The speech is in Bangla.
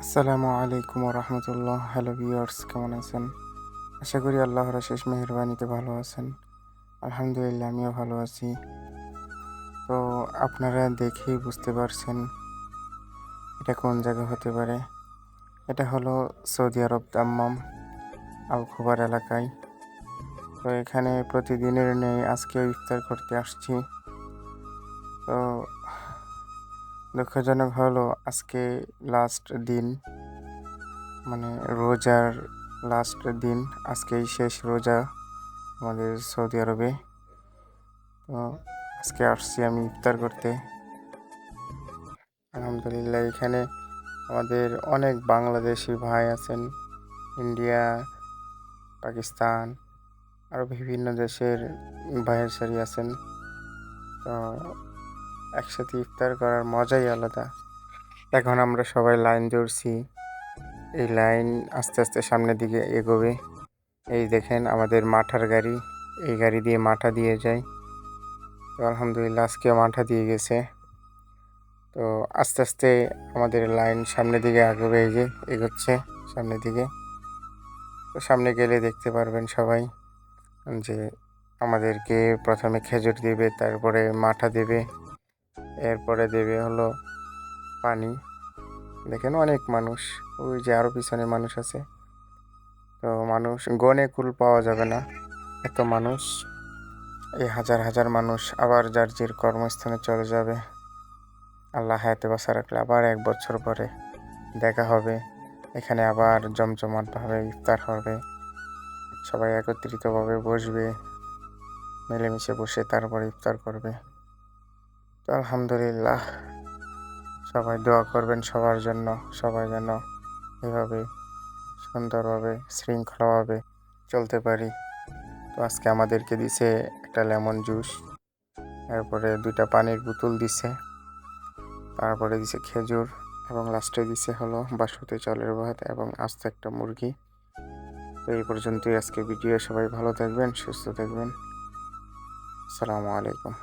আসসালামু আলাইকুম রহমতুল্লাহ। হ্যালো ভিউয়ার্স, কেমন আছেন? আশা করি আল্লাহর অশেষ মেহেরবানিতে ভালো আছেন। আলহামদুলিল্লাহ, আমিও ভালো আছি। তো আপনারা দেখেই বুঝতে পারছেন এটা কোন জায়গা হতে পারে। এটা হলো সৌদি আরব, দাম্মাম আল খুবার এলাকায়। তো এখানে প্রতিদিনের নেই আজকেও ইফতার করতে আসছি। তো দুঃখজনক হলো আজকে লাস্ট দিন, মানে রোজার লাস্ট দিন। আজকেই শেষ রোজা আমাদের সৌদি আরবে। তো আজকে আসছি আমি ইফতার করতে। আলহামদুলিল্লাহ, এখানে আমাদের অনেক বাংলাদেশি ভাই আছেন, ইন্ডিয়া, পাকিস্তান, আরও বিভিন্ন দেশের ভাইয়ের সারি আছেন। তো একসাথে ইফতার করার মজাই আলাদা। এখন আমরা সবাই লাইন ধরছি, এই লাইন আস্তে আস্তে সামনের দিকে এগোবে। এই দেখেন আমাদের মাঠার গাড়ি, এই গাড়ি দিয়ে মাঠা দিয়ে যায়। তো আলহামদুলিল্লাহ আজকেও মাঠা দিয়ে গেছে। তো আস্তে আস্তে আমাদের লাইন সামনের দিকে এগোবে, এই যে এগোচ্ছে সামনের দিকে। তো সামনে গেলে দেখতে পারবেন সবাই যে আমাদেরকে প্রথমে খেজুর দেবে, তারপরে মাঠা দেবে, এরপরে দেবে হলো পানি। দেখেন অনেক মানুষ, ওই যে আরও পিছনে মানুষ আছে। তো মানুষ গনে কুল পাওয়া যাবে না, এত মানুষ। এই হাজার হাজার মানুষ আবার যার যার কর্মস্থানে চলে যাবে। আল্লাহ হায়াতে বাঁচা রাখলে আবার 1 বছর পরে দেখা হবে। এখানে আবার জমজমাটভাবে ইফতার হবে, সবাই একত্রিতভাবে বসবে, মিলেমিশে বসে তারপরে ইফতার করবে। তো আলহামদুলিল্লাহ, সবাই দোয়া করবেন সবার জন্য, সবাই যেন এভাবে সুন্দরভাবে শৃঙ্খলাভাবে চলতে পারি। তো আজকে আমাদেরকে দিছে একটা লেমন জুস, এরপরে 2টা পানির বোতল দিছে, তারপরে দিছে খেজুর, এবং লাস্টে দিছে হলো বাসমতি চালের ভাত এবং আস্ত একটা মুরগি। তো এই পর্যন্তই আজকে ভিডিও। সবাই ভালো থাকবেন, সুস্থ থাকবেন। আসসালামু আলাইকুম।